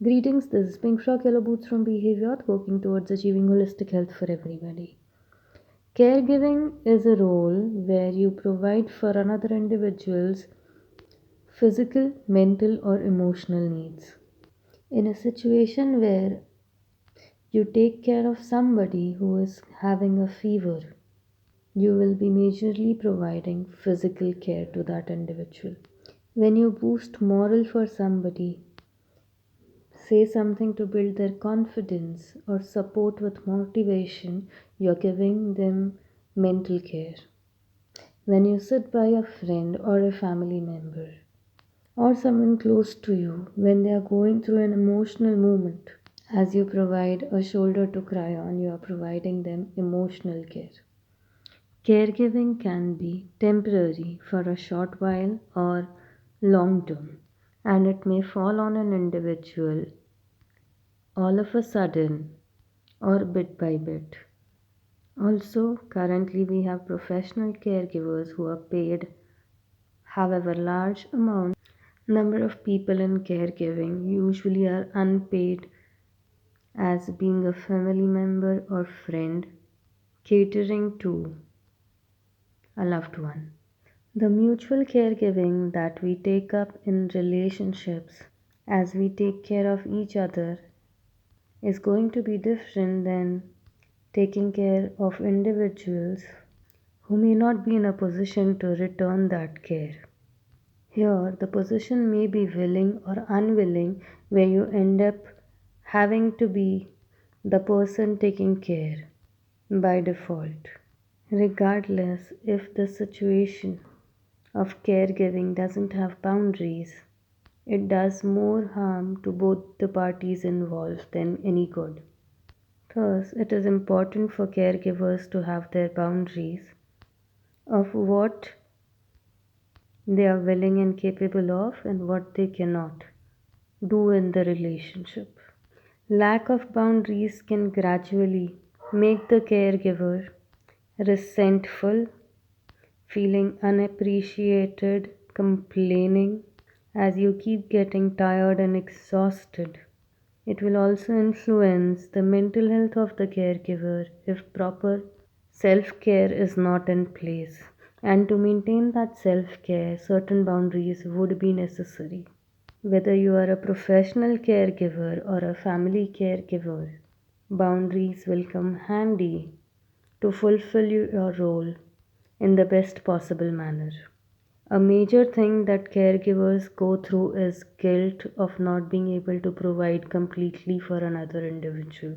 Greetings, this is Pink Frog Yellow Boots from Behavior, working towards achieving holistic health for everybody. Caregiving is a role where you provide for another individual's physical, mental, or emotional needs. In a situation where you take care of somebody who is having a fever, you will be majorly providing physical care to that individual. When you boost moral for somebody, say something to build their confidence or support with motivation, you're giving them mental care. When you sit by a friend or a family member or someone close to you when they are going through an emotional moment, as you provide a shoulder to cry on, you are providing them emotional care. Caregiving can be temporary for a short while or long term, and it may fall on an individual all of a sudden or bit by bit. Also, currently we have professional caregivers who are paid, however, large amount. Number of people in caregiving usually are unpaid, as being a family member or friend catering to a loved one. The mutual caregiving that we take up in relationships as we take care of each other is going to be different than taking care of individuals who may not be in a position to return that care. Here, the position may be willing or unwilling, where you end up having to be the person taking care by default. Regardless if the situation of caregiving doesn't have boundaries, it does more harm to both the parties involved than any good. Thus, it is important for caregivers to have their boundaries of what they are willing and capable of and what they cannot do in the relationship. Lack of boundaries can gradually make the caregiver resentful, feeling unappreciated, complaining as you keep getting tired and exhausted. It will also influence the mental health of the caregiver if proper self care is not in place. And to maintain that self care, certain boundaries would be necessary. Whether you are a professional caregiver or a family caregiver, boundaries will come handy to fulfill your role in the best possible manner. A major thing that caregivers go through is guilt of not being able to provide completely for another individual.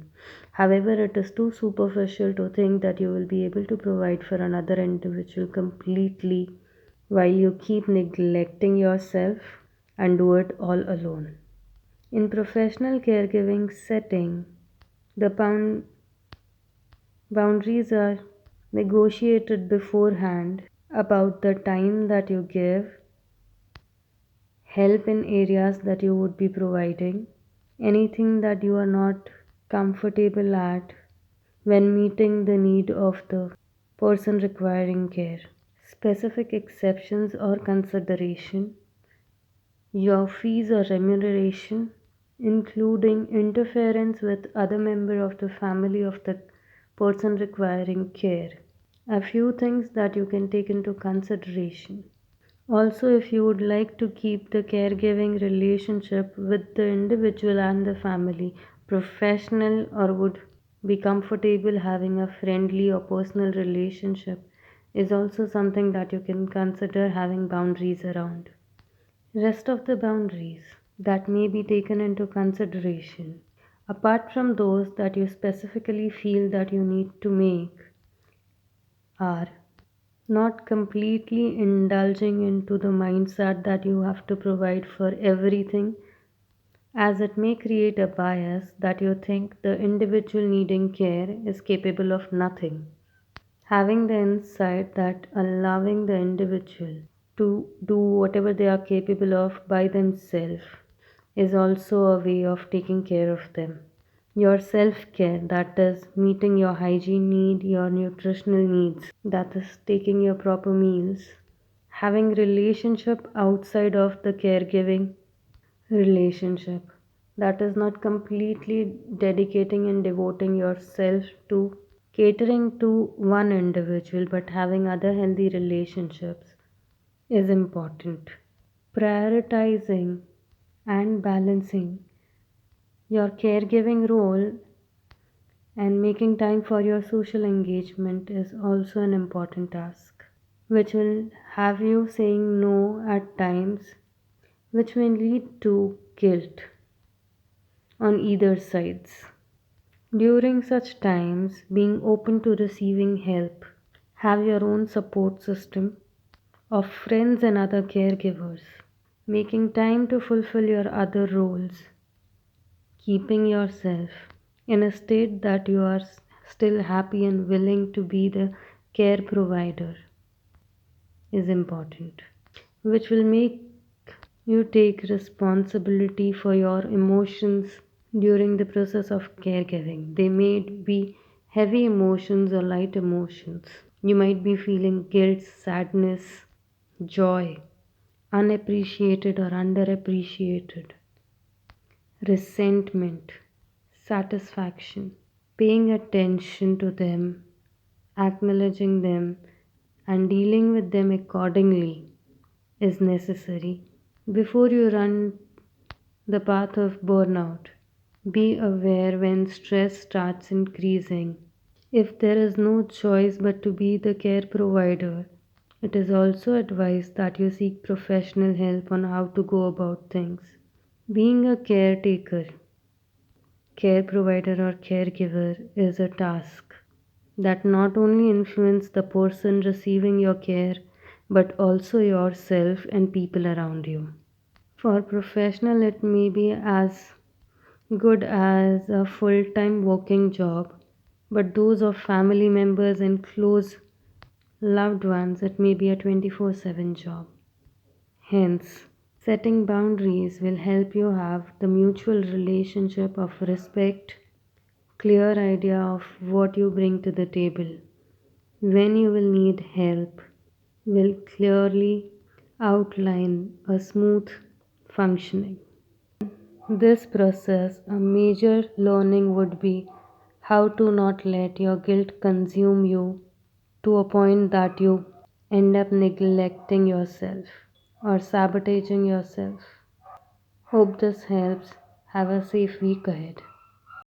However, it is too superficial to think that you will be able to provide for another individual completely while you keep neglecting yourself and do it all alone. In professional caregiving setting, the boundaries are negotiated beforehand about the time that you give, help in areas that you would be providing, anything that you are not comfortable at when meeting the need of the person requiring care, specific exceptions or consideration, your fees or remuneration, including interference with other member of the family of the person requiring care. A few things that you can take into consideration. Also, if you would like to keep the caregiving relationship with the individual and the family professional, or would be comfortable having a friendly or personal relationship, is also something that you can consider having boundaries around. Rest of the boundaries that may be taken into consideration, apart from those that you specifically feel that you need to make, are not completely indulging into the mindset that you have to provide for everything, as it may create a bias that you think the individual needing care is capable of nothing. Having the insight that allowing the individual to do whatever they are capable of by themselves is also a way of taking care of them. Your self care, that is meeting your hygiene need, your nutritional needs, that is taking your proper meals, having relationship outside of the caregiving relationship, That is not completely dedicating and devoting yourself to catering to one individual, but having other healthy relationships is important. Prioritizing and balancing your caregiving role and making time for your social engagement is also an important task, which will have you saying no at times, which may lead to guilt on either sides. During such times, being open to receiving help, have your own support system of friends and other caregivers, making time to fulfill your other roles, keeping yourself in a state that you are still happy and willing to be the care provider is important, which will make you take responsibility for your emotions during the process of caregiving. They may be heavy emotions or light emotions. You might be feeling guilt, sadness, joy, unappreciated or underappreciated, resentment, satisfaction. Paying attention to them, acknowledging them, and dealing with them accordingly is necessary before you run the path of burnout. Be aware when stress starts increasing. If there is no choice but to be the care provider, it is also advised that you seek professional help on how to go about things. Being a caretaker, care provider, or caregiver is a task that not only influences the person receiving your care but also yourself and people around you. For professional, it may be as good as a full time working job, but those of family members and close loved ones, it may be a 24/7 job. Hence, setting boundaries will help you have the mutual relationship of respect, clear idea of what you bring to the table, when you will need help, will clearly outline a smooth functioning. This process, a major learning would be how to not let your guilt consume you to a point that you end up neglecting yourself or sabotaging yourself. Hope this helps. Have a safe week ahead.